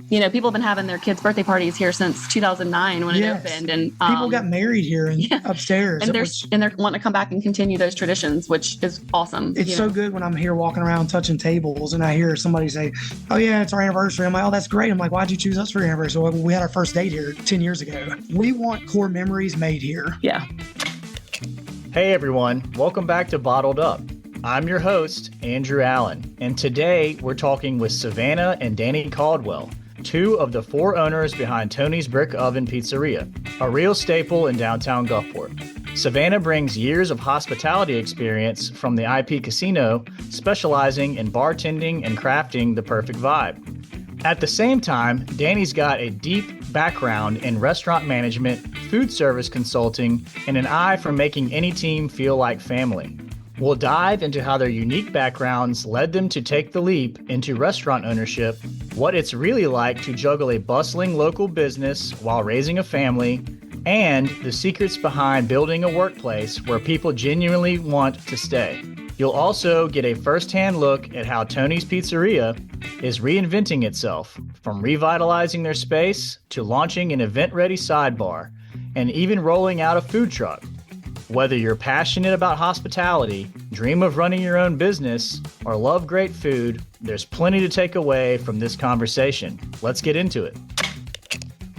People have been having their kids' birthday parties here since 2009 when it Yes. opened, and People got married here and yeah, upstairs, and which they're wanting to come back and continue those traditions, which is awesome. it's so good when I'm here walking around touching tables and I hear somebody say, "Oh yeah, it's our anniversary." I'm like, "Oh, that's great." I'm like, "Why'd you choose us for your anniversary?" Well, we had our first date here 10 years ago. We want core memories made here. Yeah. Hey everyone, welcome back to Bottled Up. I'm your host, Andrew Allen, and today we're talking with Savannah and Danny Caldwell, two of the four owners behind Tony's Brick Oven Pizzeria, a real staple in downtown Gulfport. Savannah brings years of hospitality experience from the IP Casino, specializing in bartending and crafting the perfect vibe. At the same time, Danny's got a deep background in restaurant management, food service consulting, and an eye for making any team feel like family. We'll dive into how their unique backgrounds led them to take the leap into restaurant ownership, what it's really like to juggle a bustling local business while raising a family, and the secrets behind building a workplace where people genuinely want to stay. You'll also get a first-hand look at how Tony's Pizzeria is reinventing itself, from revitalizing their space to launching an event-ready sidebar, and even rolling out a food truck. Whether you're passionate about hospitality, dream of running your own business, or love great food, there's plenty to take away from this conversation. Let's get into it.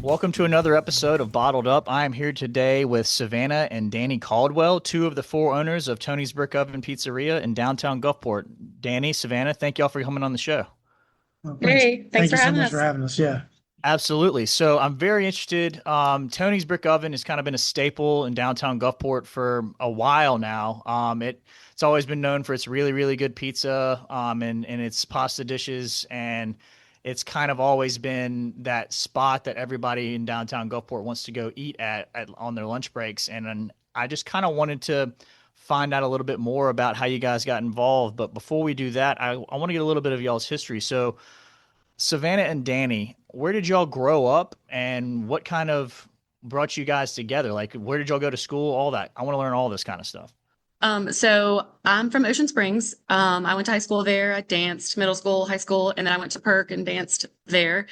Welcome to another episode of Bottled Up. I am here today with Savannah and Danny Caldwell, two of the four owners of Tony's Brick Oven Pizzeria in downtown Gulfport. Danny, Savannah, thank y'all for coming on the show. Well, Hey, thanks for Thank you so having much us. for having us. Yeah. Absolutely. So I'm very interested. Tony's Brick Oven has kind of been a staple in downtown Gulfport for a while now. It's always been known for its really, really good pizza and its pasta dishes. And it's kind of always been that spot that everybody in downtown Gulfport wants to go eat at on their lunch breaks. And I just kind of wanted to find out a little bit more about how you guys got involved. But before we do that, I want to get a little bit of y'all's history. So Savannah and Danny, where did y'all grow up and what kind of brought you guys together? Like, where did y'all go to school? All that. I want to learn all this kind of stuff. So I'm from Ocean Springs. I went to high school there. I danced middle school, high school, and then I went to Perk and danced there.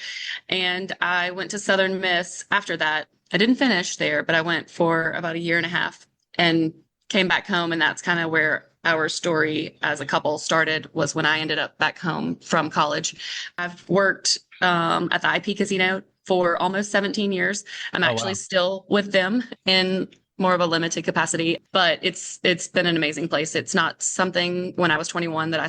And I went to Southern Miss after that. I didn't finish there, but I went for about a year and a half and came back home. And that's kind of where our story as a couple started, was when I ended up back home from college. I've worked at the IP Casino for almost 17 years. I'm actually still with them in more of a limited capacity, but it's been an amazing place. It's not something when I was 21 that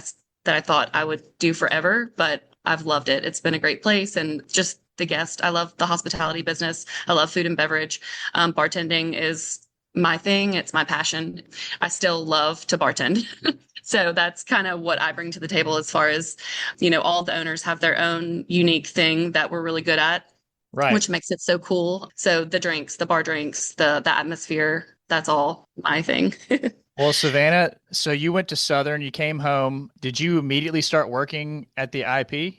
I thought I would do forever, but I've loved it. It's been a great place, and just the guest. I love the hospitality business. I love food and beverage. Bartending is my thing. It's my passion. I still love to bartend. So that's kind of what I bring to the table, as far as, all the owners have their own unique thing that we're really good at. Right. Which makes it so cool. So the drinks, the bar drinks, the atmosphere, that's all my thing. Well, Savannah, so you went to Southern, you came home. Did you immediately start working at the IP?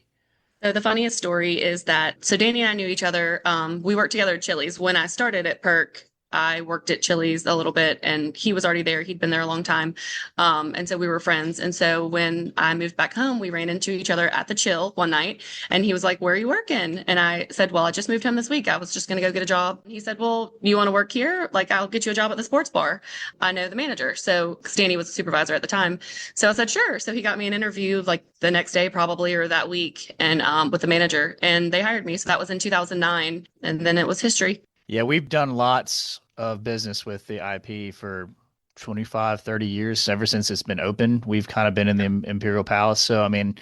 So the funniest story is that, so Danny and I knew each other. We worked together at Chili's. When I started at Perk, I worked at Chili's a little bit, and he was already there. He'd been there a long time. And so we were friends. And so when I moved back home, we ran into each other at the Chill one night, and he was like, "Where are you working?" And I said, "Well, I just moved home this week. I was just going to go get a job." He said, "Well, you want to work here? Like, I'll get you a job at the sports bar. I know the manager." So, 'cause Danny was a supervisor at the time. So I said, "Sure." So he got me an interview like the next day, probably, or that week, and with the manager, and they hired me. So that was in 2009. And then it was history. Yeah, we've done lots of business with the IP for 25, 30 years. Ever since it's been open, we've kind of been in the Imperial Palace. So, I mean,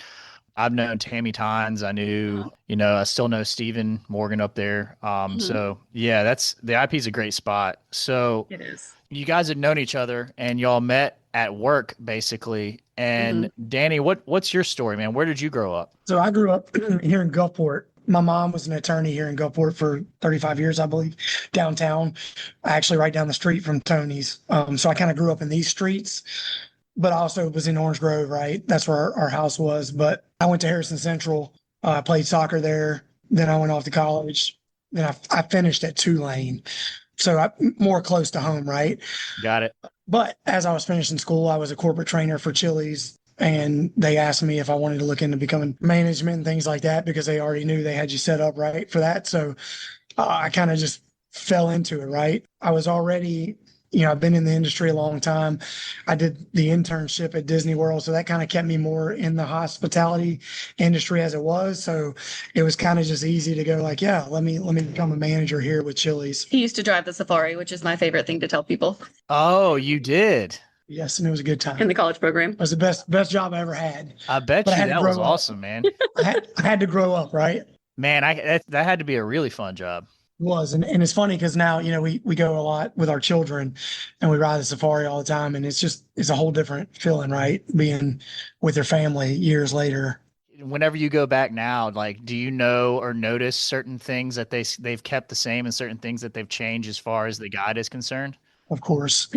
I've known Tammy Tynes. I still know Stephen Morgan up there. So yeah, the IP is a great spot. So It is. you guys had known each other and y'all met at work basically. And Danny, what's your story, man? Where did you grow up? So I grew up here in Gulfport. My mom was an attorney here in Gulfport for 35 years, I believe, downtown, actually right down the street from Tony's. So I kind of grew up in these streets, but I also was in Orange Grove, right? That's where our house was. But I went to Harrison Central, played soccer there. Then I went off to college. Then I finished at Tulane. So more close to home, right? Got it. But as I was finishing school, I was a corporate trainer for Chili's and they asked me if I wanted to look into becoming management and things like that because they already knew they had you set up right for that. So I kind of just fell into it, right? I was already, I've been in the industry a long time. I did the internship at Disney World, so that kind of kept me more in the hospitality industry as it was. So it was kind of just easy to go like, yeah, let me become a manager here with Chili's. He used to drive the Safari, which is my favorite thing to tell people Oh, you did. Yes, and it was a good time. in the college program. It was the best job I ever had. I bet But I you had to that was grow up. awesome, man. I had to grow up, right? Man, that had to be a really fun job. Was and it's funny because now we go a lot with our children and we ride the safari all the time, and it's a whole different feeling, right? Being with your family years later. Whenever you go back now, like, do you know or notice certain things that they've kept the same and certain things that they've changed as far as the guide is concerned? Of course,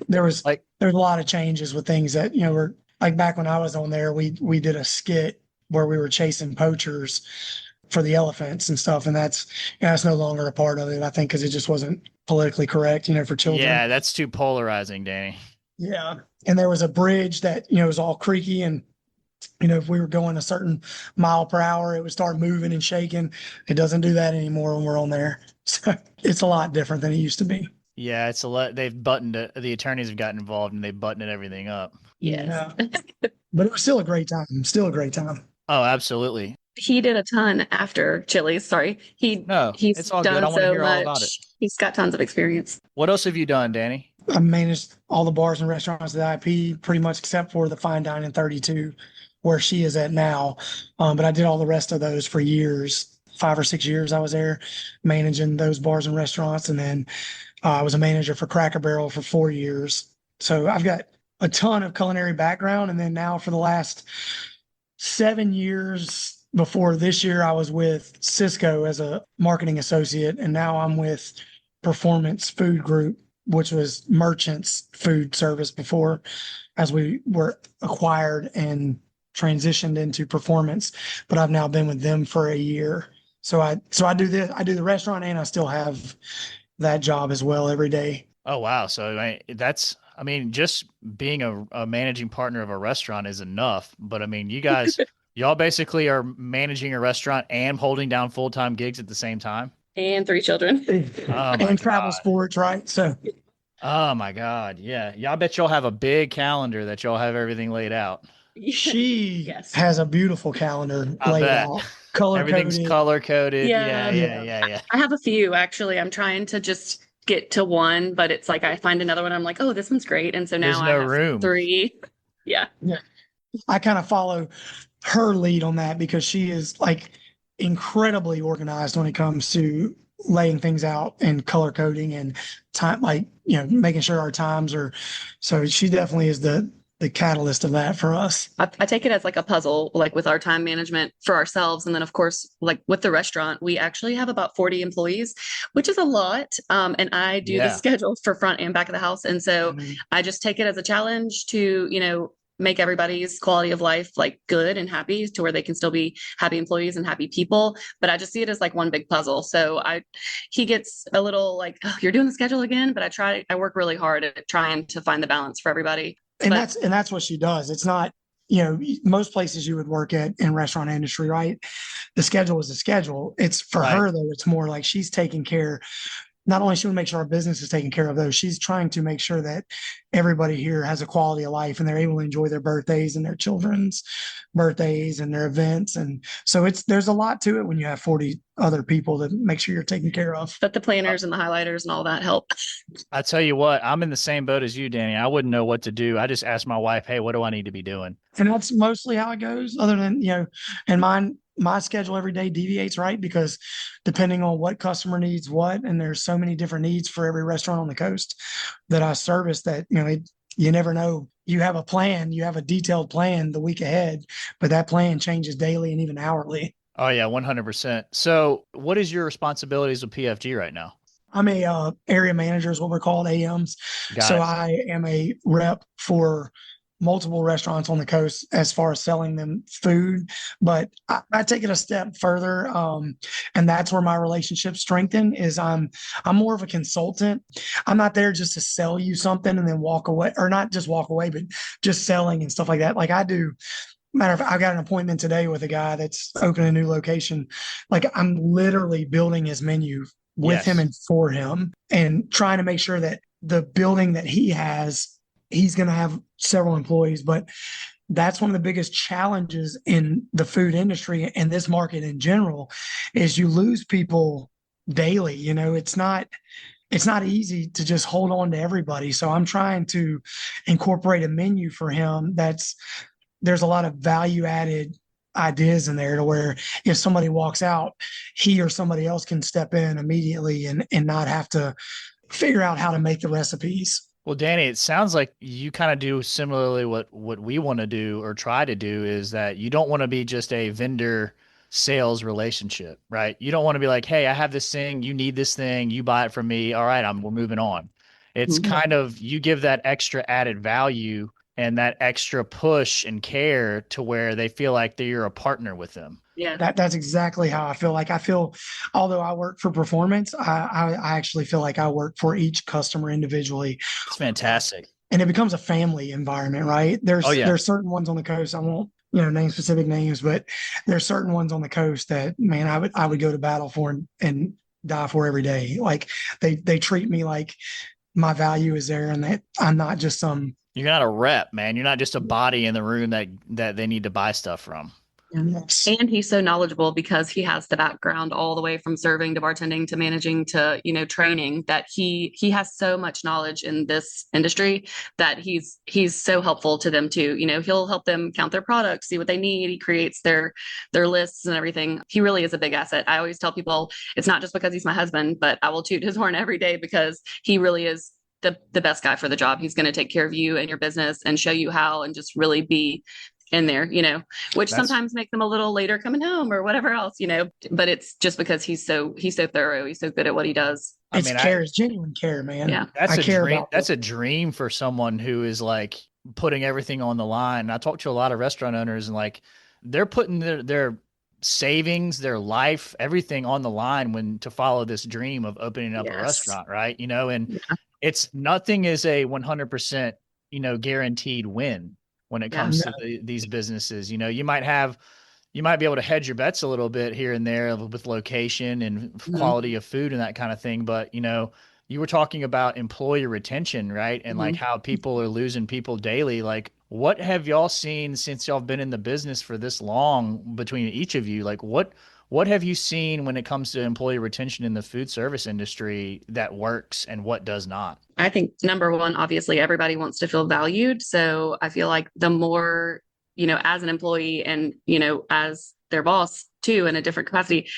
there's Like, a lot of changes with things that were like back when I was on there. We did a skit where we were chasing poachers for the elephants and stuff, and that's no longer a part of it. I think because it just wasn't politically correct, for children. yeah, that's too polarizing, Danny. Yeah, and there was a bridge that was all creaky, and if we were going a certain mile per hour, it would start moving and shaking. It doesn't do that anymore when we're on there. So it's a lot different than it used to be. Yeah, it's a lot. They've buttoned it. The attorneys have gotten involved and they've buttoned everything up. Yes. Yeah. But it was still a great time. Still a great time. Oh, absolutely. He did a ton after Chili's. Sorry. No, He's it's all good. done I want to so hear all about it. much. He's got tons of experience. What else have you done, Danny? I managed all the bars and restaurants at IP pretty much except for the Fine Dining 32, where she is at now. But I did all the rest of those for years. 5 or 6 years I was there managing those bars and restaurants. And then I was a manager for Cracker Barrel for 4 years. So I've got a ton of culinary background. And then now for the last 7 years before this year, I was with Cisco as a marketing associate. And now I'm with Performance Food Group, which was Merchants Food Service before, as we were acquired and transitioned into Performance. But I've now been with them for a year. So I do this, I do the restaurant, and I still have that job as well every day. Oh, wow. So just being a managing partner of a restaurant is enough. But I mean, y'all basically are managing a restaurant and holding down full-time gigs at the same time. And 3 children. And travel sports, right? So, oh my God. Yeah. Y'all bet y'all have a big calendar that y'all have everything laid out. she Yes. has a beautiful calendar I laid bet. out, color Everything's coded. color coded. Yeah. Yeah. I have a few actually. I'm trying to just get to one, but it's like I find another one. I'm like, oh, this one's great. And so now There's I no have room. 3. Yeah. I kind of follow her lead on that because she is like incredibly organized when it comes to laying things out and color coding and time, like, making sure our times are. So she definitely is the catalyst of that for us. I take it as like a puzzle, like with our time management for ourselves. And then, of course, like with the restaurant, we actually have about 40 employees, which is a lot. And I do the schedule for front and back of the house. And so I just take it as a challenge to, make everybody's quality of life like good and happy to where they can still be happy employees and happy people. But I just see it as like one big puzzle. So he gets a little like, oh, you're doing the schedule again. But I work really hard at trying to find the balance for everybody. And that's what she does. It's not, most places you would work at in restaurant industry, right? The schedule is the schedule. It's for her though. It's more like she's taking care. Not only she would make sure our business is taken care of, though, she's trying to make sure that everybody here has a quality of life and they're able to enjoy their birthdays and their children's birthdays and their events. And so there's a lot to it when you have 40 other people to make sure you're taken care of. But the planners and the highlighters and all that help. I tell you what, I'm in the same boat as you, Danny. I wouldn't know what to do. I just asked my wife, hey, what do I need to be doing? And that's mostly how it goes, other than, and my schedule every day deviates, right? Because depending on what customer needs what, and there's so many different needs for every restaurant on the coast that I service that, you never know. You have a plan, you have a detailed plan the week ahead, but that plan changes daily and even hourly. Oh yeah, 100%. So what is your responsibilities with PFG right now? I'm a area manager is what we're called, AMs. So I am a rep for multiple restaurants on the coast as far as selling them food, but I take it a step further. And that's where my relationship strengthen is I'm more of a consultant. I'm not there just to sell you something and then walk away, or not just walk away, but just selling and stuff like that. Like I do. Matter of fact, I got an appointment today with a guy that's opening a new location. Like I'm literally building his menu with him Yes. and for him, and trying to make sure that the building that he has, he's going to have several employees, but that's one of the biggest challenges in the food industry and this market in general is you lose people daily. It's not easy to just hold on to everybody. So I'm trying to incorporate a menu for him there's a lot of value added ideas in there to where if somebody walks out, he or somebody else can step in immediately and not have to figure out how to make the recipes. Well, Danny, it sounds like you kind of do similarly what we want to do or try to do is that you don't want to be just a vendor sales relationship, right? You don't want to be like, hey, I have this thing, you need this thing, you buy it from me. All right, we're moving on. It's Mhm. kind of you give that extra added value and that extra push and care to where they feel like that you're a partner with them. Yeah. That's exactly how I feel. Like I feel, although I work for performance, I actually feel like I work for each customer individually, It's fantastic. and it becomes a family environment, right? Oh yeah. There's certain ones on the coast. I won't name specific names, but there's certain ones on the coast that man I would go to battle for and die for every day. Like they treat me like my value is there, and that I'm not just some. You're not a rep, man. You're not just a body in the room that they need to buy stuff from. Yes. And he's so knowledgeable because he has the background all the way from serving to bartending to managing to, training, that he has so much knowledge in this industry that he's so helpful to them too. He'll help them count their products, see what they need. He creates their lists and everything. He really is a big asset. I always tell people it's not just because he's my husband, but I will toot his horn every day because he really is the best guy for the job. He's going to take care of you and your business and show you how and just really be in there, which That's sometimes makes them a little later coming home or whatever else, but it's just because he's so thorough. He's so good at what he does. I It's mean, care, it's genuine care, man. Yeah. that's I a care dream. about That's a dream for someone who is like putting everything on the line. I talk to a lot of restaurant owners and like they're putting their savings, their life, everything on the line when to follow this dream of opening up a Yes. restaurant, right? And Yeah. it's nothing is a 100%, guaranteed win when it Yeah. comes to these businesses. You might be able to hedge your bets a little bit here and there with location and Mhm. quality of food and that kind of thing. But, you were talking about employee retention, right? And like Mhm. how people are losing people daily. Like, what have y'all seen since y'all been in the business for this long between each of you? Like, what have you seen when it comes to employee retention in the food service industry that works and what does not? I think number one, obviously everybody wants to feel valued. So I feel like the more, as an employee and, as their boss too, in a different capacity,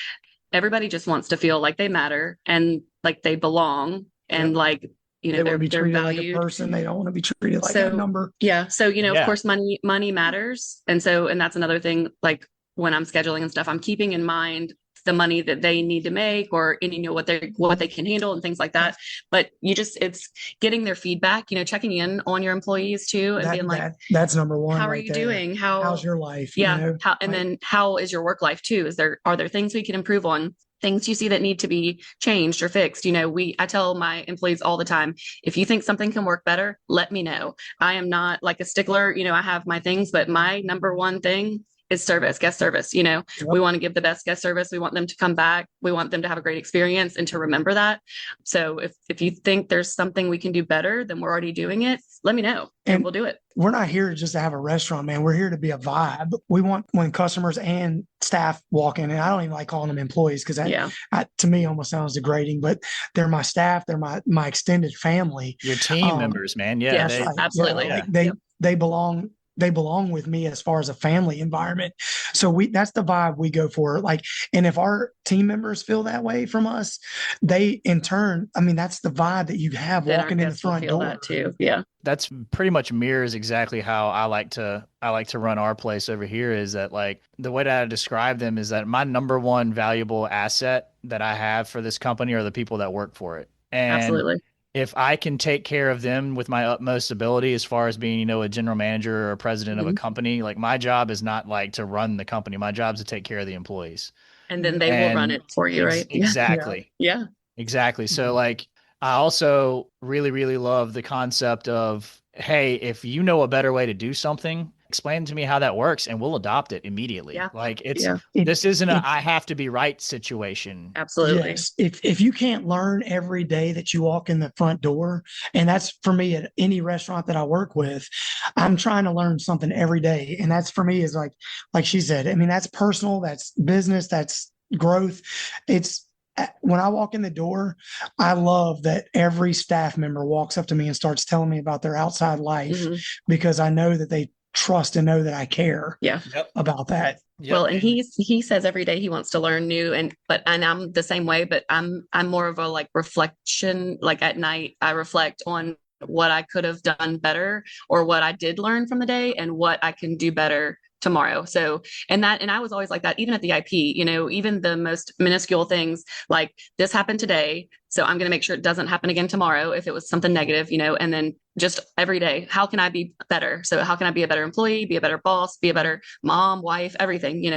everybody just wants to feel like they matter and like they belong and Yep. like, they want to be they're treated like a valued. person. They don't want to be treated like So a number. yeah. So, of Yeah. course, money matters. And that's another thing, like when I'm scheduling and stuff, I'm keeping in mind the money that they need to make or any, what they can handle and things like that. But it's getting their feedback, checking in on your employees too and being like, That's number one. how are right you there. doing? How's your life? Yeah. Then how is your work life too? Are there things we can improve on? Things you see that need to be changed or fixed. I tell my employees all the time, if you think something can work better, let me know. I am not like a stickler, I have my things, but my number one thing is guest service. Yep. We want to give the best guest service. We want them to come back. We want them to have a great experience and to remember that. So if you think there's something we can do better than we're already doing it, let me know and we'll do it. We're not here just to have a restaurant, man. We're here to be a vibe. We want when customers and staff walk in, and I don't even like calling them employees because that to me almost sounds degrading, but they're my staff. They're my extended family. Your team members, man. Yeah. Yes, absolutely. Yeah, they belong. They belong with me as far as a family environment. So that's the vibe we go for. Like, and if our team members feel that way from us, they in turn, that's the vibe that you have Then walking our in the guests will front feel door. that too. Yeah. That's pretty much mirrors exactly how I like to run our place over here. Is that like the way that I describe them is that my number one valuable asset that I have for this company are the people that work for it. And Absolutely. if I can take care of them with my utmost ability, as far as being, a general manager or a president of a Mhm. company, like my job is not like to run the company. My job is to take care of the employees. And then they will run And it for you, right? Yeah. Yeah. exactly. Yeah. Exactly. So Mhm. like I also really, really love the concept of, hey, if you know a better way to do something, explain to me how that works and we'll adopt it immediately. Yeah. Like Yeah. It, this isn't a it, I have to be right situation. Absolutely. yes. If you can't learn every day that you walk in the front door, and that's for me at any restaurant that I work with, I'm trying to learn something every day. And that's for me is like she said, I mean, that's personal, that's business, that's growth. It's when I walk in the door, I love that every staff member walks up to me and starts telling me about their outside life Hmm. because I know that they trust and know that I care Yeah. Yep. about that. Well, Yep. and he says every day he wants to learn new, and I'm the same way, but I'm more of a like reflection, like at night I reflect on what I could have done better or what I did learn from the day and what I can do better tomorrow. So, and I was always like that, even at the IP, even the most minuscule things like this happened today. So I'm going to make sure it doesn't happen again tomorrow if it was something negative, and then just every day, how can I be better? So how can I be a better employee, be a better boss, be a better mom, wife, everything,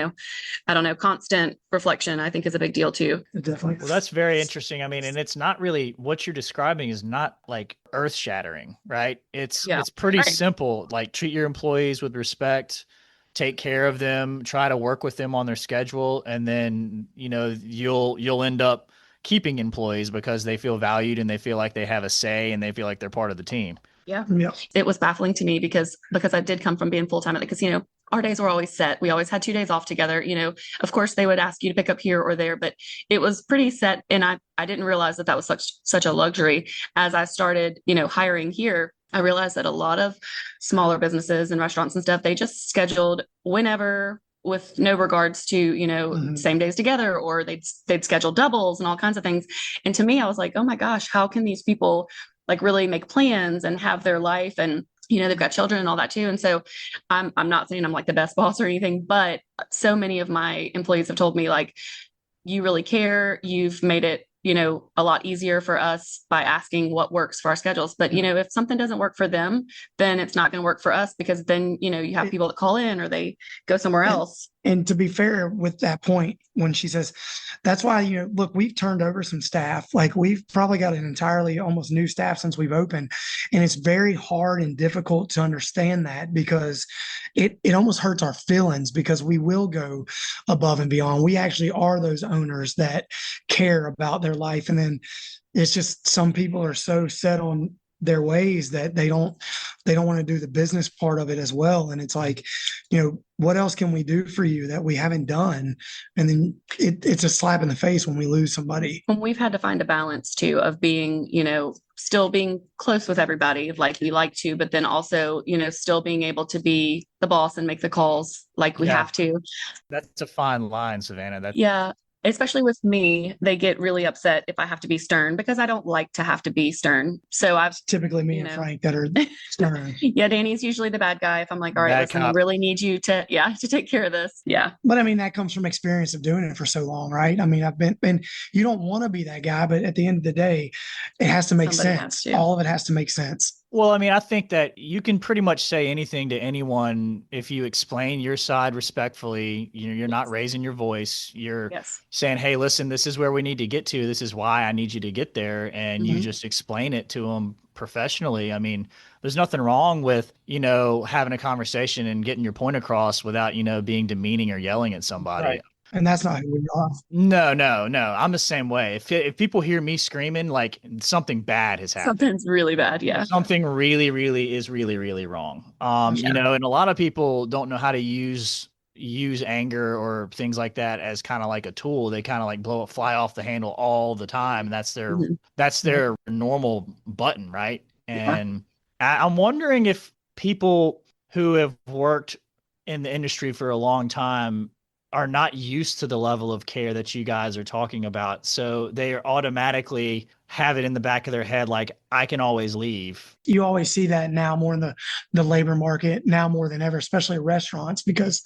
I don't know, constant reflection, I think is a big deal too. Definitely. Well, that's very interesting. I mean, and it's not really what you're describing is not like earth shattering, right? It's Yeah. it's pretty Right. simple. Like treat your employees with respect, take care of them, try to work with them on their schedule, and then, you'll end up keeping employees because they feel valued and they feel like they have a say and they feel like they're part of the team. Yeah. Yeah. It was baffling to me because I did come from being full time at the casino. Our days were always set. We always had 2 days off together. Of course they would ask you to pick up here or there, but it was pretty set. And I didn't realize that was such a luxury. As I started, hiring here, I realized that a lot of smaller businesses and restaurants and stuff, they just scheduled whenever with no regards to, Mhm. same days together, or they'd schedule doubles and all kinds of things. And to me, I was like, oh my gosh, how can these people like really make plans and have their life, and they've got children and all that too. And so I'm not saying I'm like the best boss or anything, but so many of my employees have told me like, you really care, you've made it a lot easier for us by asking what works for our schedules. But if something doesn't work for them, then it's not going to work for us, because then you have people that call in or they go somewhere And, else. and to be fair with that point, when she says, that's why, look, we've turned over some staff. Like we've probably got an entirely almost new staff since we've opened. And it's very hard and difficult to understand that because it almost hurts our feelings because we will go above and beyond. We actually are those owners that care about their life. And then it's just some people are so set on their ways that they don't want to do the business part of it as well. And it's like, what else can we do for you that we haven't done? And then it's a slap in the face when we lose somebody. And we've had to find a balance too of being, still being close with everybody like we like to, but then also, still being able to be the boss and make the calls like we Yeah. have to. That's a fine line, Savannah. Yeah. Especially with me, they get really upset if I have to be stern because I don't like to have to be stern. So I've Typically me and Frank that are stern. Yeah, Danny's usually the bad guy. If I'm like, all right, Bad listen, I cop. really need you to take care of this. Yeah. But I mean, that comes from experience of doing it for so long, right? I mean, and you don't want to be that guy, but at the end of the day, it has to make Somebody sense. has to. All of it has to make sense. Well, I mean, I think that you can pretty much say anything to anyone if you explain your side respectfully. You're not raising your voice. You're Yes. saying, "Hey, listen, this is where we need to get to. This is why I need you to get there," and you Mhm. just explain it to them professionally. I mean, there's nothing wrong with having a conversation and getting your point across without being demeaning or yelling at somebody. Right. And that's not who we are. No, no, no. I'm the same way. If people hear me screaming, like something bad has happened. Something's really bad. Yeah. Something really, really is really, really wrong. Yeah. And a lot of people don't know how to use anger or things like that as kind of like a tool. They kind of like fly off the handle all the time. And Mhm. that's their normal button, right? Yeah. And I'm wondering if people who have worked in the industry for a long time are not used to the level of care that you guys are talking about. So they automatically have it in the back of their head, like, I can always leave. You always see that now more in the labor market now more than ever, especially restaurants, because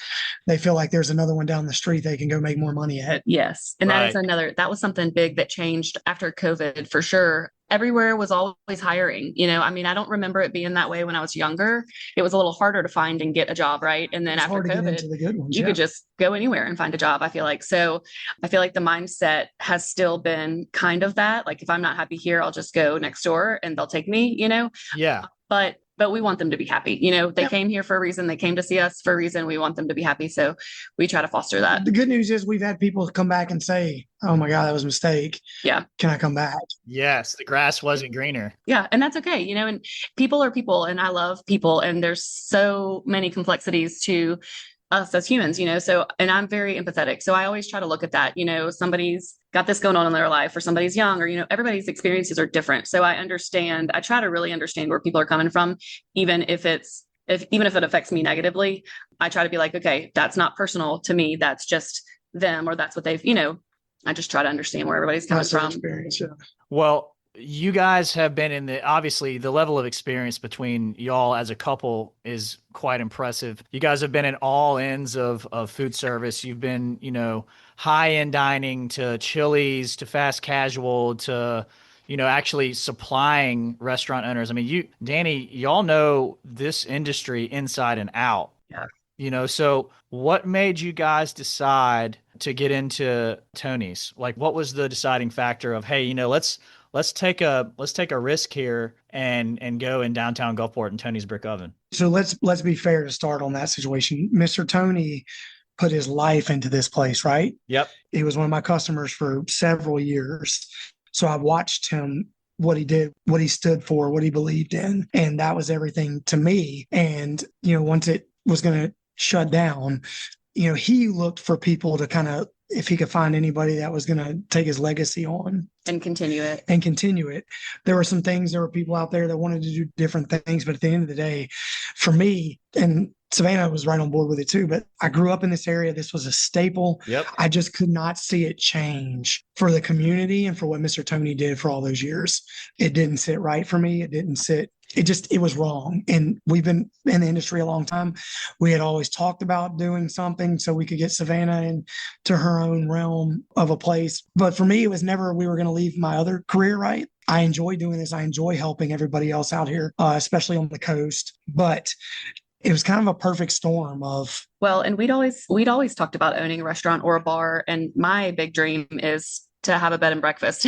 they feel like there's another one down the street they can go make more money at. Yes. And Right. that was something big that changed after COVID for sure. everywhere was always hiring. I mean, I don't remember it being that way when I was younger. It was a little harder to find and get a job, right? And then It's after hard to get COVID, into the good ones. you could just go anywhere and find a job, I feel like. So I feel like the mindset has still been kind of that. Like if I'm not happy here, I'll just go next door and they'll take me, Yeah. But we want them to be happy. They came here for a reason. They came to see us for a reason. We want them to be happy. So we try to foster that. The good news is we've had people come back and say, oh my God, that was a mistake. Yeah. Can I come back? Yes. The grass wasn't greener. Yeah. And that's okay. And people are people and I love people. And there's so many complexities to us as humans, so, and I'm very empathetic. So I always try to look at that, somebody's got this going on in their life or somebody's young or, everybody's experiences are different. So I try to really understand where people are coming from, even if it affects me negatively. I try to be like, okay, that's not personal to me. That's just them, or that's what they've, I just try to understand where everybody's coming from. Experience, yeah. Well, you guys have been obviously the level of experience between y'all as a couple is quite impressive. You guys have been in all ends of food service. You've been, high end dining to Chili's to fast casual to, actually supplying restaurant owners. I mean, Danny, y'all know this industry inside and out. Yeah. So what made you guys decide to get into Tony's? Like, what was the deciding factor of, hey, let's take a risk here and go in downtown Gulfport and Tony's Brick Oven? So let's be fair to start on that situation. Mr. Tony put his life into this place, right? Yep. He was one of my customers for several years. So I watched him, what he did, what he stood for, what he believed in. And that was everything to me. And, once it was going to shut down, he looked for people to kind of, if he could find anybody that was going to take his legacy on and continue it. There were people out there that wanted to do different things, but at the end of the day, for me, and Savannah was right on board with it too, but I grew up in this area. This was a staple. Yep. I just could not see it change for the community and for what Mr. Tony did for all those years. It didn't sit right for me. It was wrong. And we've been in the industry a long time. We had always talked about doing something so we could get Savannah into her own realm of a place. But for me, it was never, we were going to leave my other career, right? I enjoy doing this. I enjoy helping everybody else out here, especially on the coast. But it was kind of a perfect storm of. Well, and we'd always talked about owning a restaurant or a bar. And my big dream is to have a bed and breakfast.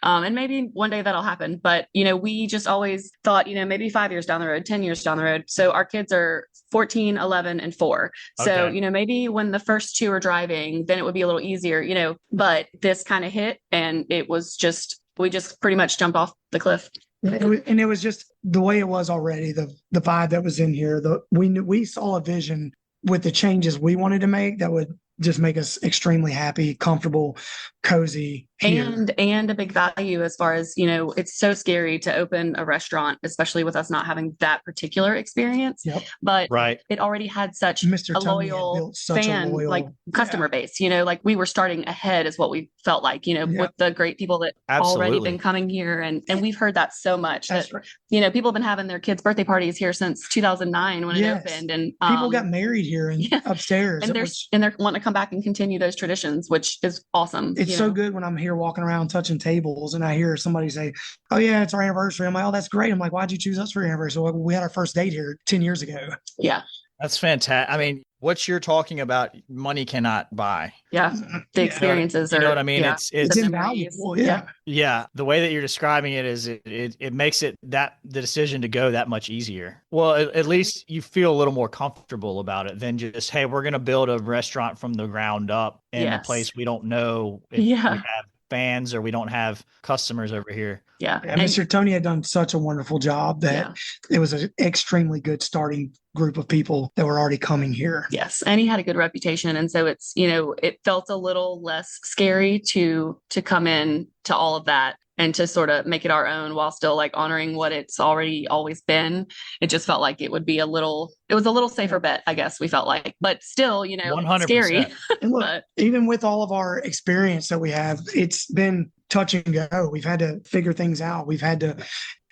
And maybe one day that'll happen. But, we just always thought, maybe 5 years down the road, 10 years down the road. So our kids are 14, 11, and 4. So, Okay. Maybe when the first two are driving, then it would be a little easier, but this kind of hit and we just pretty much jumped off the cliff. And it was just the way it was already, the vibe that was in here. We saw a vision with the changes we wanted to make that would just make us extremely happy, comfortable, cozy here. And a big value as far as, it's so scary to open a restaurant, especially with us not having that particular experience. Yep. But Right. It already had such Mr. a Tony had loyal built such a fan, loyal- like customer base, like we were starting ahead is what we felt like, with the great people that already Absolutely. been coming here. And we've heard that so much That's that, right. people have been having their kids' birthday parties here since 2009 when Yes. it opened. And People got married here and yeah. upstairs. and they're wanting to come back and continue those traditions, which is awesome. It's so good when I'm here walking around touching tables and I hear somebody say, oh yeah, it's our anniversary. I'm like, oh, that's great. I'm like, why'd you choose us for your anniversary? Well, we had our first date here 10 years ago. Yeah. That's fantastic. I mean, what you're talking about, money cannot buy. Yeah. The experiences You know are, what I mean? yeah, It's It's the invaluable. memories. Yeah. Yeah, the way that you're describing it is it makes the decision to go that much easier. Well, at least you feel a little more comfortable about it than just, hey, we're going to build a restaurant from the ground up in a Yes. place we don't know if Yeah. we have fans or we don't have customers over here. Yeah. Yeah, Mr. Tony had done such a wonderful job that Yeah. it was an extremely good starting group of people that were already coming here. Yes. And he had a good reputation. And so it's, it felt a little less scary to come in to all of that and to sort of make it our own while still like honoring what it's already always been. It just felt like it was a little safer bet, I guess we felt like, but still, 100%. scary. And look, But even with all of our experience that we have, it's been touch and go. We've had to figure things out.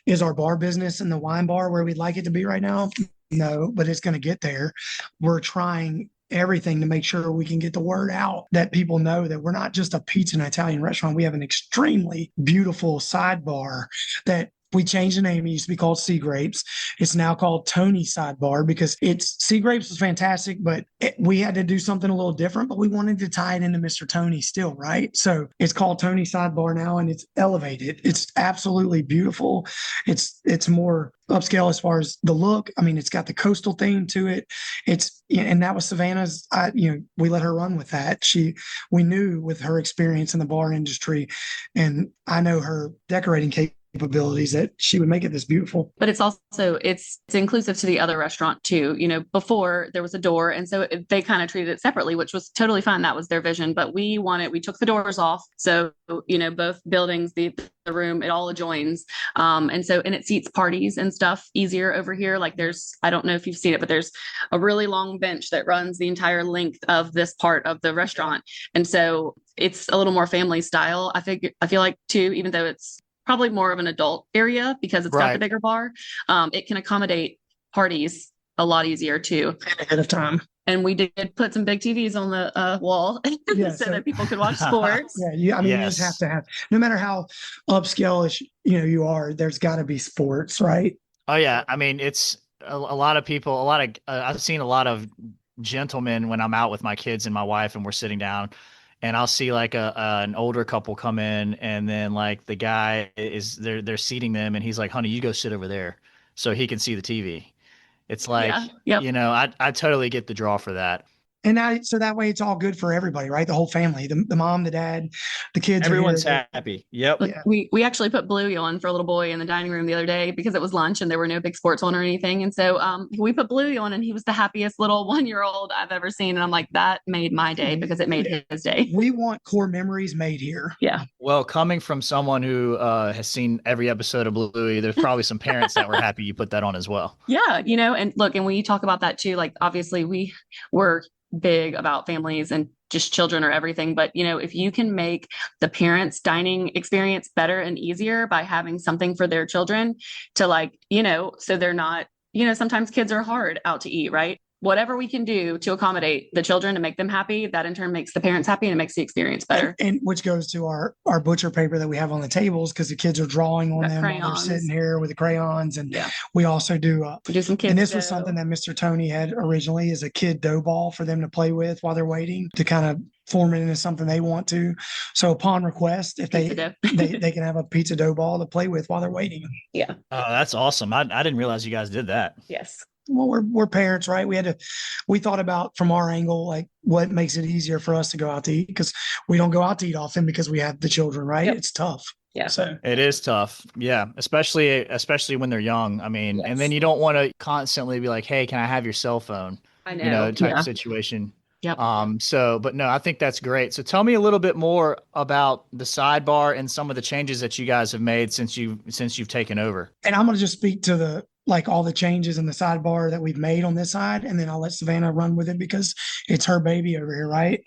Is our bar business and the wine bar where we'd like it to be right now? No, but it's going to get there. We're trying everything to make sure we can get the word out, that people know that we're not just a pizza and Italian restaurant. We have an extremely beautiful sidebar that we changed the name. It used to be called Sea Grapes. It's now called Tony Sidebar because Sea Grapes was fantastic, but we had to do something a little different, but we wanted to tie it into Mr. Tony still, right? So it's called Tony Sidebar now, and it's elevated. It's absolutely beautiful. It's more upscale as far as the look. I mean, it's got the coastal theme to it. And that was Savannah's, we let her run with that. We knew with her experience in the bar industry, and I know her decorating capabilities, that she would make it this beautiful. But it's inclusive to the other restaurant too. Before there was a door, and so they kind of treated it separately, which was totally fine. That was their vision. But we took the doors off, so both buildings, the room, it all adjoins, and it seats parties and stuff easier over here. Like I don't know if you've seen it, but there's a really long bench that runs the entire length of this part of the restaurant, and so it's a little more family style. I feel like too, even though it's probably more of an adult area because it's got the bigger bar. It can accommodate parties a lot easier too. Ahead of time. And we did put some big TVs on the wall so that people could watch sports. You just have to have, no matter how upscale you are, there's got to be sports, right? Oh yeah, I mean, it's a lot of people. I've seen a lot of gentlemen when I'm out with my kids and my wife, and we're sitting down. And I'll see like an older couple come in, and then like the guy they're seating them, and he's like, "Honey, you go sit over there so he can see the TV." It's like, I totally get the draw for that. And so that way it's all good for everybody, right? The whole family, the mom, the dad, the kids. Everyone's happy. Yep. Look, we actually put Bluey on for a little boy in the dining room the other day because it was lunch and there were no big sports on or anything. And so we put Bluey on, and he was the happiest little 1-year-old I've ever seen. And I'm like, that made my day because it made his day. We want core memories made here. Yeah. Well, coming from someone who has seen every episode of Bluey, there's probably some parents that were happy you put that on as well. Yeah. And look, and we talk about that too. Like, obviously we were big about families and just children or everything. But, if you can make the parents' dining experience better and easier by having something for their children to so they're not, sometimes kids are hard out to eat, right? Whatever we can do to accommodate the children to make them happy, that in turn makes the parents happy and it makes the experience better. And which goes to our butcher paper that we have on the tables, because the kids are drawing on them while they're sitting here with the crayons. And we also do some kids. And this was something that Mr. Tony had originally, is a kid dough ball for them to play with while they're waiting, to kind of form it into something they want to. So upon request, if they can have a pizza dough ball to play with while they're waiting. Yeah. Oh, that's awesome. I didn't realize you guys did that. Yes. Well, we're parents, right? We thought about from our angle, like what makes it easier for us to go out to eat, because we don't go out to eat often because we have the children, right? Yep. It's tough. Yeah. So it is tough. Yeah. Especially when they're young. I mean, and then you don't want to constantly be like, hey, can I have your cell phone? I know. Type of situation. Yep. But no, I think that's great. So tell me a little bit more about the sidebar and some of the changes that you guys have made since you've taken over. And I'm going to just speak to all the changes in the sidebar that we've made on this side, and then I'll let Savannah run with it because it's her baby over here, right?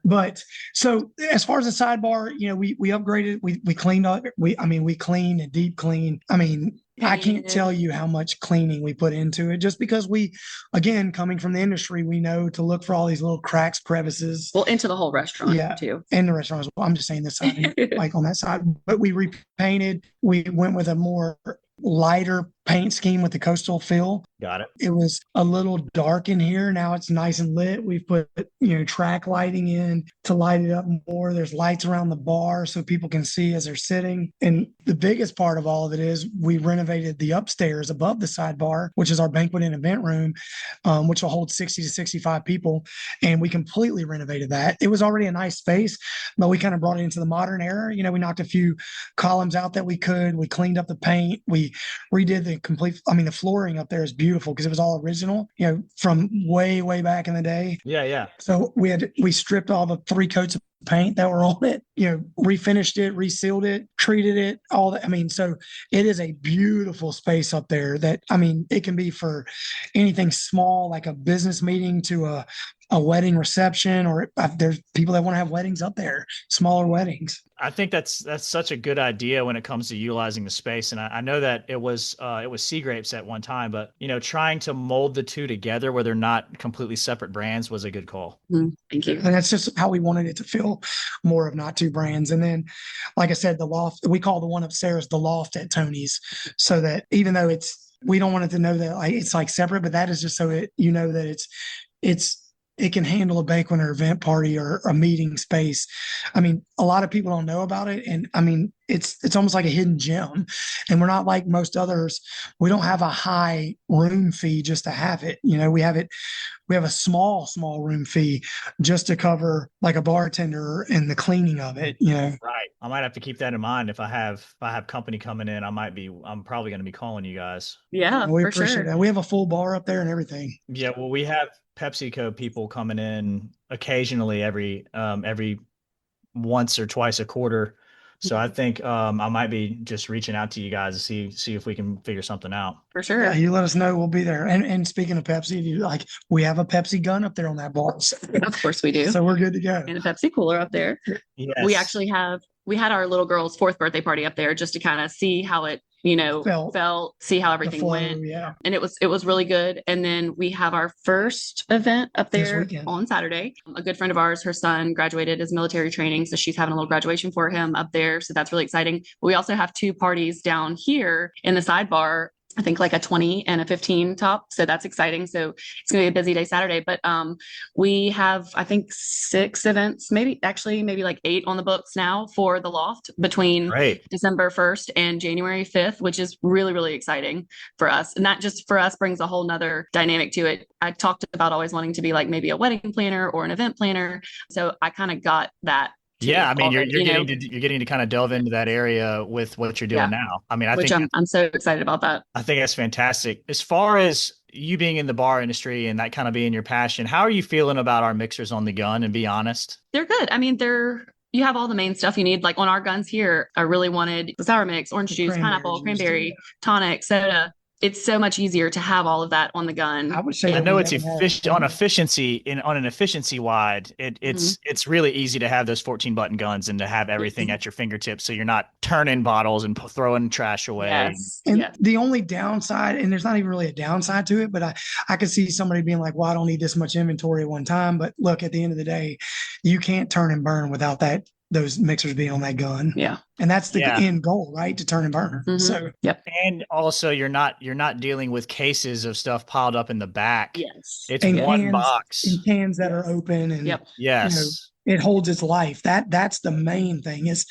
But so as far as the sidebar, we upgraded, we cleaned up, we cleaned and deep clean. I mean, I can't tell you how much cleaning we put into it, just because again, coming from the industry, we know to look for all these little cracks, crevices. Well, into the whole restaurant too. And the restaurant as well. I'm just saying this side, like on that side. But we repainted. We went with a more lighter paint scheme with the coastal feel. Got it. It was a little dark in here. Now it's nice and lit. We've put, track lighting in to light it up more. There's lights around the bar so people can see as they're sitting. And the biggest part of all of it is we renovated the upstairs above the sidebar, which is our banquet and event room, which will hold 60 to 65 people. And we completely renovated that. It was already a nice space, but we kind of brought it into the modern era. We knocked a few columns out that we could. We cleaned up the paint. We redid the the flooring up there is beautiful because it was all original, from way, way back in the day. Yeah. So we stripped all the 3 coats of paint that were on it, refinished it, resealed it, treated it, all that. So it is a beautiful space up there that, it can be for anything small, like a business meeting, to a a wedding reception, or there's people that want to have weddings up there, smaller weddings. I think that's such a good idea when it comes to utilizing the space. And I know that it was Sea Grapes at one time, but trying to mold the two together where they're not completely separate brands was a good call. Thank you. And that's just how we wanted it to feel, more of not two brands. And then, like I said, the loft, we call the one upstairs the loft at Tony's, so that even though we don't want it to know that it's like separate, but that is just so that it can handle a banquet or event party or a meeting space. I mean, a lot of people don't know about it. And I mean, it's almost like a hidden gem. And we're not like most others. We don't have a high room fee just to have it. We have a small room fee just to cover like a bartender and the cleaning of it, Right. I might have to keep that in mind. If I have company coming in, I'm probably going to be calling you guys. Yeah, we for appreciate sure. that. We have a full bar up there and everything. Yeah. Well, we have PepsiCo people coming in occasionally every once or twice a quarter. So I think I might be just reaching out to you guys to see if we can figure something out. For sure. Yeah, you let us know. We'll be there. And speaking of Pepsi, we have a Pepsi gun up there on that bar. Of course we do. So we're good to go. And a Pepsi cooler up there. Yes. We had our little girl's 4th birthday party up there just to kind of see how it, felt, see how everything went. Yeah. And it was really good. And then we have our first event up there weekend. on Saturday. A good friend of ours, her son graduated his military training. So she's having a little graduation for him up there. So that's really exciting. We also have 2 parties down here in the sidebar. I think like a 20 and a 15 top. So that's exciting. So it's going to be a busy day Saturday, but we have, I think 6 events, maybe like 8 on the books now for the loft between December 1st and January 5th, which is really, really exciting for us. And that just for us brings a whole nother dynamic to it. I talked about always wanting to be like maybe a wedding planner or an event planner. So I kind of got that. Yeah, I mean, you're getting to kind of delve into that area with what you're doing now. I mean, I'm so excited about that. I think that's fantastic. As far as you being in the bar industry and that kind of being your passion, how are you feeling about our mixers on the gun? And be honest, they're good. I mean, you have all the main stuff you need. Like on our guns here, I really wanted the sour mix, orange juice, pineapple, cranberry, tonic, soda. It's so much easier to have all of that on the gun. I would say I know it's efficient on an efficiency wide. It's really easy to have those 14 button guns and to have everything at your fingertips, so you're not turning bottles and throwing trash away. Yes. And the only downside, and there's not even really a downside to it, but I could see somebody being like, "Well, I don't need this much inventory at one time." But look, at the end of the day, you can't turn and burn without those mixers being on that gun. Yeah. And that's the end goal, right? To turn and burn. Mm-hmm. So, yep. And also you're not dealing with cases of stuff piled up in the back. Yes. It's one box. And cans that are open and yes. It holds its life. That's the main thing, is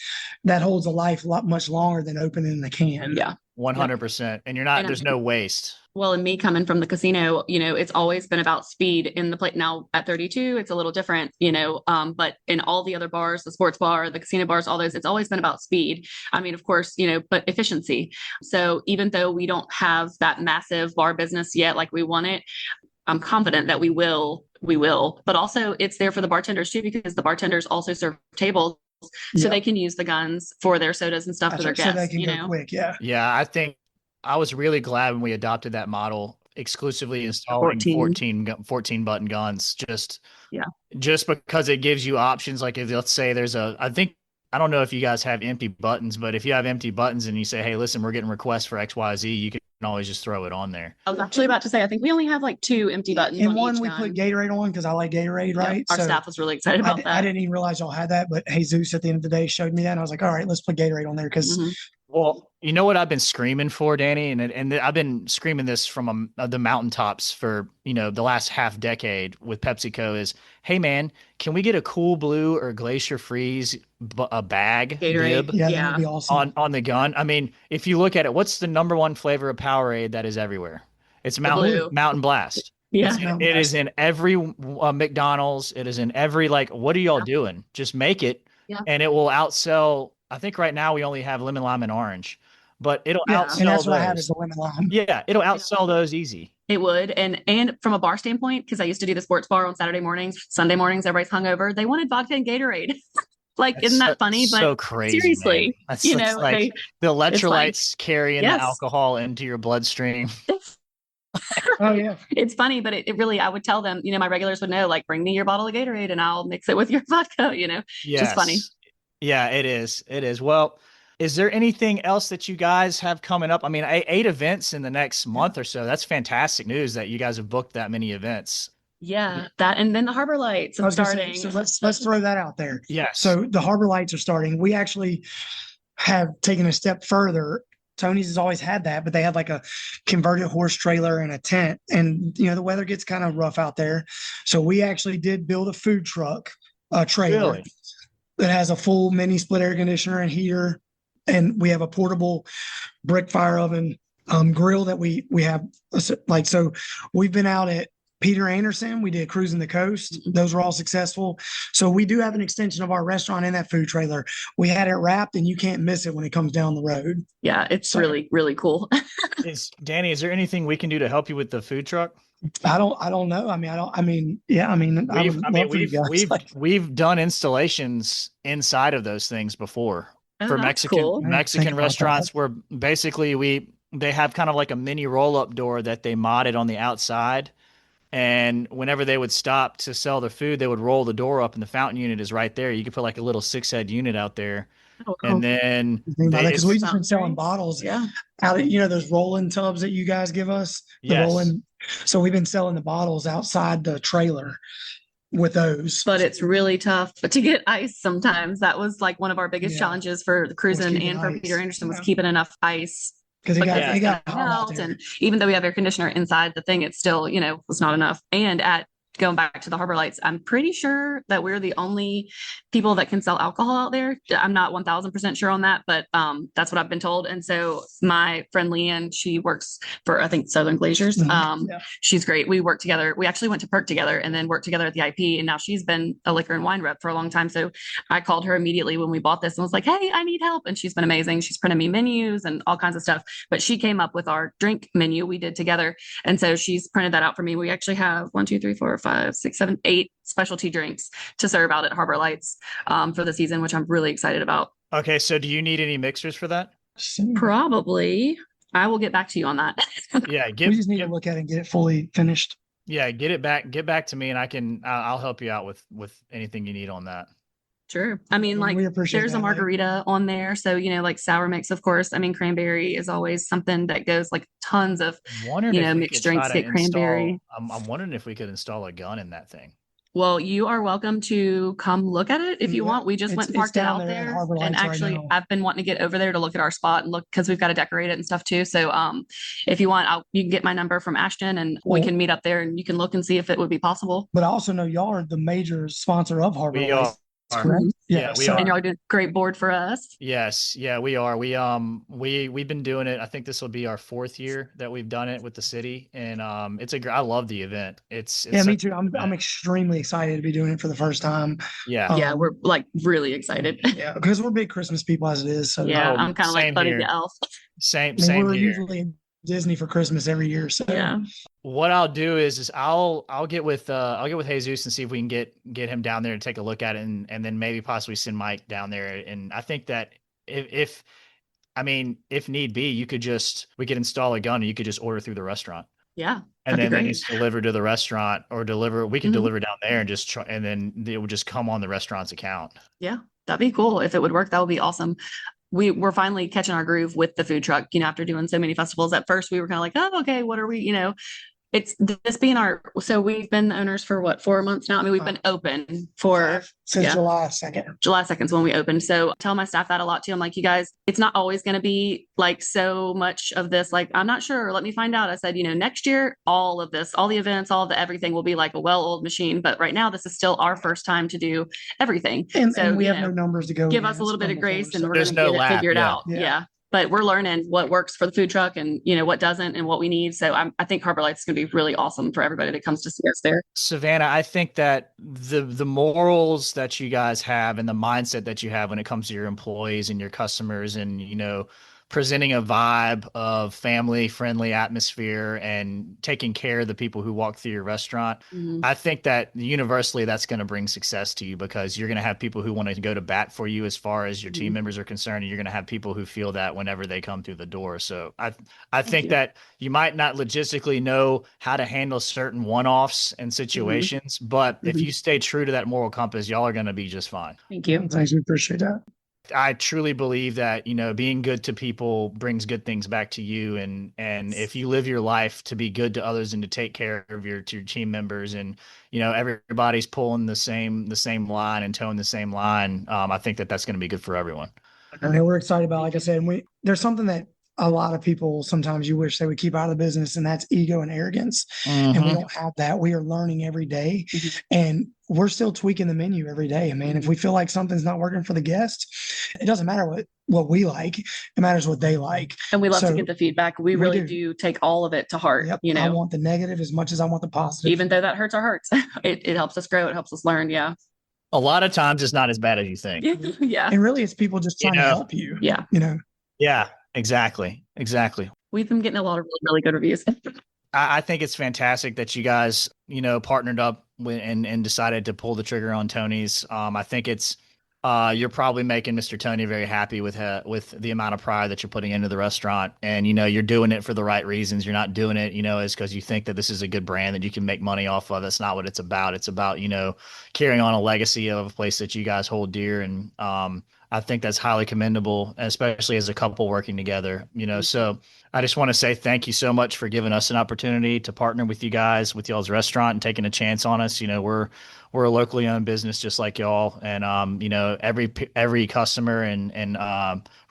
that holds a life much longer than opening the can. Yeah. 100%. And there's no waste. Well, and me coming from the casino, it's always been about speed in the plate. Now at 32, it's a little different, but in all the other bars, the sports bar, the casino bars, all those, it's always been about speed. I mean, of course, but efficiency. So even though we don't have that massive bar business yet, like we want it, I'm confident that we will, but also it's there for the bartenders too, because the bartenders also serve tables. So they can use the guns for their sodas and stuff for their guests. So they can go quick. Yeah. Yeah. I think I was really glad when we adopted that model, exclusively installing 14 button guns, just because it gives you options. Like if let's say I don't know if you guys have empty buttons, but if you have empty buttons and you say, "Hey, listen, we're getting requests for XYZ," you can always just throw it on there. I was actually about to say, I think we only have like 2 empty buttons. And one we put Gatorade on because I like Gatorade, right? Our staff was really excited about that. I didn't even realize y'all had that, but Jesus at the end of the day showed me that. And I was like, all right, let's put Gatorade on there because Well, you know what I've been screaming for, Danny, and I've been screaming this from the mountaintops for the last half decade with PepsiCo is, hey man, can we get a Cool Blue or Glacier Freeze a bag Gatorade? Bib that would be awesome. on the gun? I mean, if you look at it, what's the number one flavor of Powerade that is everywhere? It's Mountain Blast. Yeah, it is in every McDonald's. It is in every what are y'all doing? Just make it, and it will outsell. I think right now we only have lemon, lime, and orange, but it'll outsell and that's those. what I have is the lemon lime. Yeah, it'll outsell those easy. It would. And from a bar standpoint, because I used to do the sports bar on Saturday mornings, Sunday mornings, everybody's hungover. They wanted vodka and Gatorade. Isn't that funny? But so crazy. Seriously, the electrolytes carrying the alcohol into your bloodstream. Oh yeah. It's funny, but it really, I would tell them, my regulars would know, like, bring me your bottle of Gatorade and I'll mix it with your vodka, just funny. Yes. Yeah, it is. It is. Well, is there anything else that you guys have coming up? I mean, 8 events in the next month or so. That's fantastic news that you guys have booked that many events. Yeah, that, and then the Harbor Lights I is was gonna say, starting. so let's throw that out there. Yes. So the Harbor Lights are starting. We actually have taken a step further. Tony's has always had that, but they had like a converted horse trailer and a tent. And the weather gets kind of rough out there. So we actually did build a food truck, a trailer Really? that has a full mini split air conditioner and heater. And we have a portable brick fire oven grill that we have like, so we've been out at Peter Anderson. We did Cruising the Coast. Those were all successful. So we do have an extension of our restaurant in that food trailer. We had it wrapped and you can't miss it when it comes down the road. Yeah, it's really, really cool. Danny, is there anything we can do to help you with the food truck? I don't know. We've done installations inside of those things before Oh, for that's Mexican cool. Mexican restaurants where basically they have kind of like a mini roll-up door that they modded on the outside. And whenever they would stop to sell their food, they would roll the door up and the fountain unit is right there. You could put like a little 6-head unit out there. Oh, cool. And then because we've just been selling bottles Yeah. out of those rolling tubs that you guys give us. Yes. So we've been selling the bottles outside the trailer with those. But it's really tough to get ice sometimes. That was like one of our biggest challenges for the cruising keeping and for ice. Peter Anderson was keeping enough ice. Because it got hot out Melt, there. and even though we have air conditioner inside the thing, it still, was not enough. And going back to the Harbor Lights, I'm pretty sure that we're the only people that can sell alcohol out there. I'm not 1000% sure on that, but that's what I've been told. And so my friend Leanne, she works for, I think, Southern Glaciers. She's great. We work together. We actually went to Perk together and then worked together at the IP. And now she's been a liquor and wine rep for a long time. So I called her immediately when we bought this and was like, hey, I need help. And she's been amazing. She's printed me menus and all kinds of stuff. But she came up with our drink menu we did together. And so she's printed that out for me. We actually have 1, 2, 3, 4, 5, 6, 7, 8 specialty drinks to serve out at Harbor Lights for the season, which I'm really excited about. Okay, so do you need any mixers for that? Probably. I will get back to you on that. Yeah, we just need to look at it and get it fully finished. Yeah, get back to me, and I'll help you out with anything you need on that. Sure. I mean, like, there's a margarita on there. So, like sour mix, of course. I mean, cranberry is always something that goes like tons of, mixed drinks get cranberry. I'm wondering if we could install a gun in that thing. Well, you are welcome to come look at it if you want. We just went and parked it out there. And actually, I've been wanting to get over there to look at our spot and look because we've got to decorate it and stuff too. So if you want, you can get my number from Ashton and we can meet up there and you can look and see if it would be possible. But I also know y'all are the major sponsor of Harbor Lights. Correct. Yeah, we are. And y'all doing a great board for us. Yes, yeah, we are. We've been doing it. I think this will be our 4th year that we've done it with the city, and I love the event. It's me too. I'm extremely excited to be doing it for the first time. Yeah, we're like really excited. Yeah, because we're big Christmas people as it is. So yeah, I'm kind of like Buddy the Elf. Same we're here. Usually in Disney for Christmas every year. So yeah. What I'll do is I'll get with Jesus and see if we can get him down there and take a look at it, and then maybe possibly send Mike down there. And I think that if need be, we could install a gun and you could just order through the restaurant. Yeah. And then it's delivered to the restaurant or we could deliver down there and just try, and then it would just come on the restaurant's account. Yeah, that'd be cool. If it would work, that would be awesome. We're finally catching our groove with the food truck, after doing so many festivals. At first we were kind of like, oh, okay, what are we, it's this being so we've been the owners for what, 4 months now? I mean, we've been open for since July 2nd. July 2nd is when we opened. So I tell my staff that a lot too. I'm like, you guys, it's not always going to be like so much of this. Like, I'm not sure. Let me find out. I said, next year, all of this, all the events, all the everything will be like a well-oiled machine. But right now, this is still our first time to do everything. And we have no numbers to go. Give us a little bit of grace and we're going to get it figured out. Yeah. But we're learning what works for the food truck and, what doesn't and what we need. So I think Harbor Lights is going to be really awesome for everybody that comes to see us there. Savannah, I think that the morals that you guys have and the mindset that you have when it comes to your employees and your customers and, presenting a vibe of family friendly atmosphere and taking care of the people who walk through your restaurant. Mhm. I think that universally that's going to bring success to you because you're going to have people who want to go to bat for you as far as your team Mhm. members are concerned, and you're going to have people who feel that whenever they come through the door. So I Thank think you. that you might not logistically know how to handle certain one-offs and Mhm. situations, but if Mhm. you stay true to that moral compass, y'all are going to be just fine. Thank you. Thanks, we appreciate that. I truly believe that, being good to people brings good things back to you. And if you live your life to be good to others and to take care of your team members and, everybody's pulling the same line and towing the same line, I think that that's going to be good for everyone. I mean, we're excited about, like I said, there's something that a lot of people sometimes you wish they would keep out of the business, and that's ego and arrogance. And we Mhm. don't have that. We are learning every day, Mhm. and we're still tweaking the menu every day. I mean, if we feel like something's not working for the guest, it doesn't matter what we like. It matters what they like. And we love to So get the feedback. We we really do. do take all of it to heart, Yep, I want the negative as much as I want the positive. even though that hurts our hearts. It helps us grow. It helps us learn. Yeah. A lot of times it's not as bad as you think. Yeah. And really, it's people just trying to help you. Yeah. Yeah, exactly. Exactly. We've been getting a lot of really, really good reviews. I think it's fantastic that you guys, partnered up with and decided to pull the trigger on Tony's. I think you're probably making Mr. Tony very happy with the amount of pride that you're putting into the restaurant, and you're doing it for the right reasons. You're not doing it, is because you think that this is a good brand that you can make money off of. That's not what it's about. It's about carrying on a legacy of a place that you guys hold dear, and I think that's highly commendable, especially as a couple working together. So I just want to say thank you so much for giving us an opportunity to partner with you guys, with y'all's restaurant, and taking a chance on us. We're a locally owned business just like y'all, and every customer and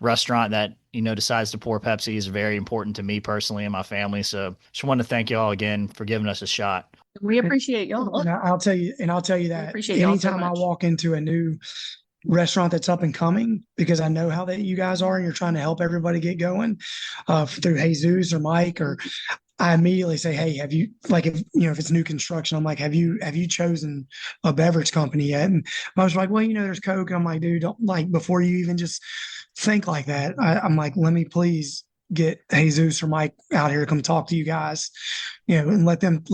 restaurant that decides to pour Pepsi is very important to me personally and my family. So just want to thank y'all again for giving us a shot. We appreciate y'all. And I'll tell you that appreciate y'all so anytime I much. walk into a new restaurant that's up and coming, because I know how that you guys are and you're trying to help everybody get going through Jesus or Mike, or I immediately say, hey, have you, like, if it's new construction, I'm like, have you chosen a beverage company yet? And most are like, well, there's Coke. I'm like, dude, don't, like, before you even just think like that, I'm like, let me please get Jesus or Mike out here to come talk to you guys, and let them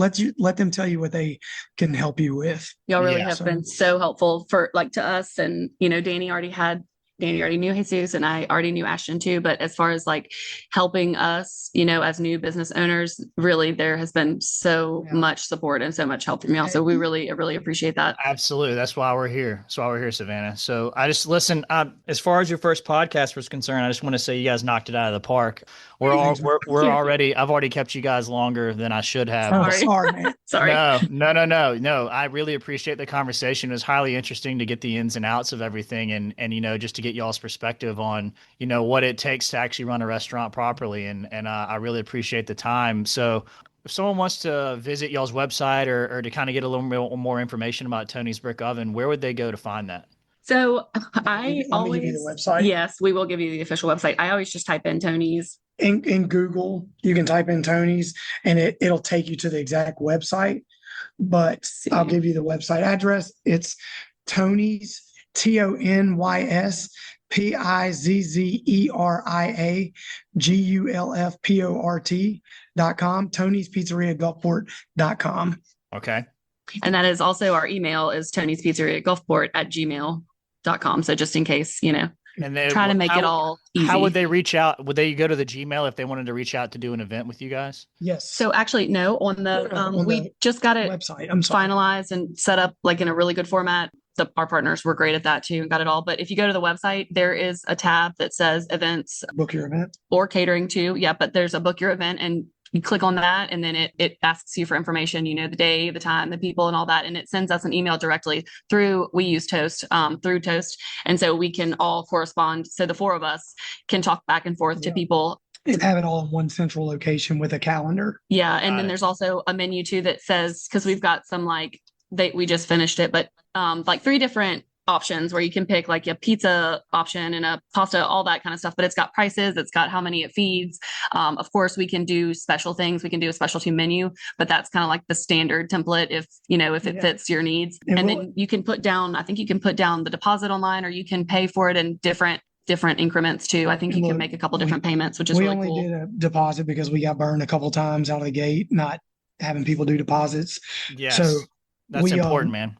tell you what they can help you with. Y'all really Yeah. have been so helpful to us. And, Danny already knew Jesus, and I already knew Ashton too. But as far as like helping us, as new business owners, really there has been so much support and so much help from y'all. So we really appreciate that. Absolutely. That's why we're here. Savannah. So I just listen, as far as your first podcast was concerned, I just want to say you guys knocked it out of the park. I've already kept you guys longer than I should have. Oh, sorry, man. Sorry. No. I really appreciate the conversation. It was highly interesting to get the ins and outs of everything and just to get y'all's perspective on, what it takes to actually run a restaurant properly. And I really appreciate the time. So if someone wants to visit y'all's website or to kind of get a little more information about Tony's Brick Oven, where would they go to find that? So Let me give you the website. Yes, we will give you the official website. I always just type in Tony's. In Google, you can type in Tony's and it'll take you to the exact website. But I'll give you the website address. It's Tony's, TONYS PIZZERIAGULFPORT.com, Tony's Pizzeria Gulfport.com. Okay. And that is also our email is Tony's Pizzeria Gulfport@gmail.com. So just in case, And then try to make it all easy. How would they reach out? Would they go to the Gmail if they wanted to reach out to do an event with you guys? Yes. So actually, no, on the we just got it website. finalized and set up like in a really good format. Our partners were great at that too and got it all. But if you go to the website, there is a tab that says events, Book your event, or catering too. Yeah, but there's a book your event, and you click on that, and then it asks you for information, the day, the time, the people, and all that, and it sends us an email directly through. We use Toast, through Toast, and so we can all correspond. So the four of us can talk back and forth to people. and have it all in one central location with a calendar. Yeah, and then there's also a menu too that says, because we've got some we just finished it, but like 3 different options where you can pick like a pizza option and a pasta, all that kind of stuff, but it's got prices, it's got how many it feeds. Of course we can do special things, we can do a specialty menu, but that's kind of like the standard template if it fits your needs. And then you can put down, I think you can put down the deposit online, or you can pay for it in different different increments too. I think you can Look, make a couple different payments, which is we really only cool. did a deposit because we got burned a couple times out of the gate, not having people do deposits. Yes. So That's we, important, man.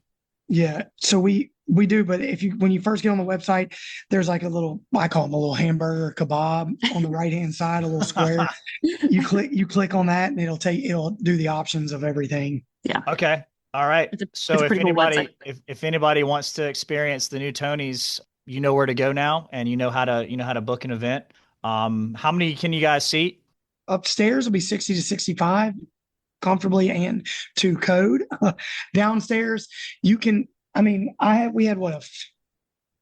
Yeah. So we do, but when you first get on the website, there's like a little, I call them a little hamburger kebab on the right hand side, a little square. You click on that and it'll do the options of everything. Yeah. Okay. All right. It's So a if pretty cool anybody, website. if anybody wants to experience the new Tony's, you know where to go now, and you know how to book an event. How many can you guys seat? Upstairs will be 60 to 65 comfortably and to code. Downstairs, you can, I mean, we had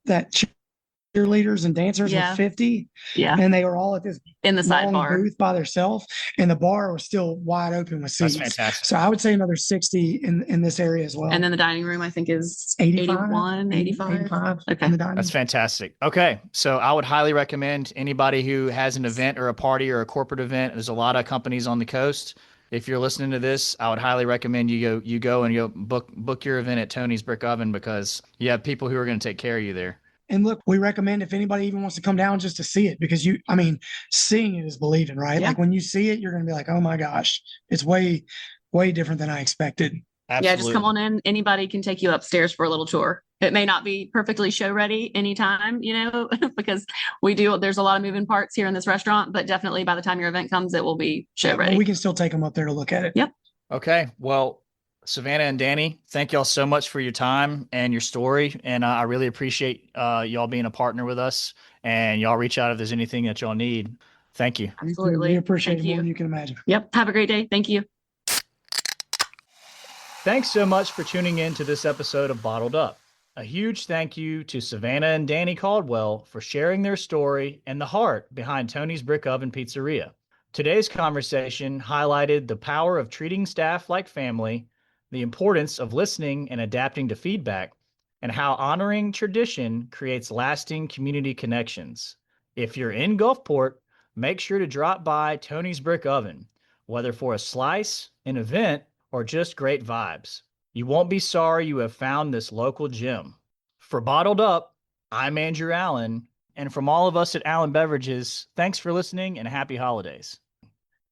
that cheerleaders and dancers Yeah. with 50, Yeah. and they were all at this In the long sidebar. booth by themselves, and the bar was still wide open with That's seats. fantastic. So I would say another 60 in this area as well. And then the dining room, I think, is 85, 81, 85. 85 Okay. in the dining. That's fantastic. Okay. So I would highly recommend anybody who has an event or a party or a corporate event. There's a lot of companies on the coast. If you're listening to this, I would highly recommend you go and you book your event at Tony's Brick Oven, because you have people who are going to take care of you there. And look, we recommend if anybody even wants to come down just to see it, because seeing it is believing, right? Yeah. Like when you see it, you're going to be like, oh my gosh, it's way, way different than I expected. Absolutely. Yeah, just come on in. Anybody can take you upstairs for a little tour. It may not be perfectly show ready anytime, because there's a lot of moving parts here in this restaurant, but definitely by the time your event comes, it will be show ready. But we can still take them up there to look at it. Yep. Okay. Well, Savannah and Danny, thank y'all so much for your time and your story. And I really appreciate y'all being a partner with us, and y'all reach out if there's anything that y'all need. Thank you. Absolutely. We appreciate Thank it more you. than you can imagine. Yep. Have a great day. Thank you. Thanks so much for tuning in to this episode of Bottled Up. A huge thank you to Savannah and Danny Caldwell for sharing their story and the heart behind Tony's Brick Oven Pizzeria. Today's conversation highlighted the power of treating staff like family, the importance of listening and adapting to feedback, and how honoring tradition creates lasting community connections. If you're in Gulfport, make sure to drop by Tony's Brick Oven, whether for a slice, an event, or just great vibes. You won't be sorry you have found this local gem. For Bottled Up, I'm Andrew Allen, and from all of us at Allen Beverages, thanks for listening and happy holidays.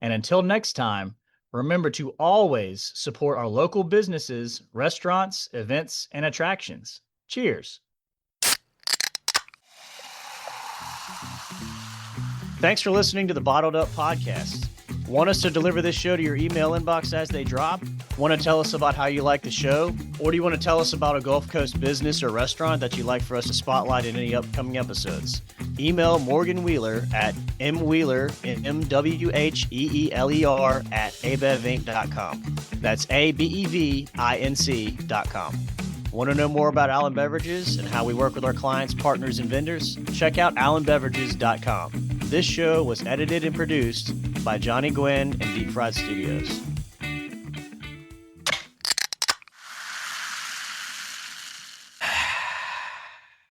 And until next time, remember to always support our local businesses, restaurants, events, and attractions. Cheers. Thanks for listening to the Bottled Up Podcast. Want us to deliver this show to your email inbox as they drop? Want to tell us about how you like the show? Or do you want to tell us about a Gulf Coast business or restaurant that you'd like for us to spotlight in any upcoming episodes? Email Morgan Wheeler at mwheeler, MWHEELER at abevinc.com. That's ABEVINC.com. Want to know more about Allen Beverages and how we work with our clients, partners, and vendors? Check out allenbeverages.com. This show was edited and produced by Johnny Gwynn and Deep Fried Studios.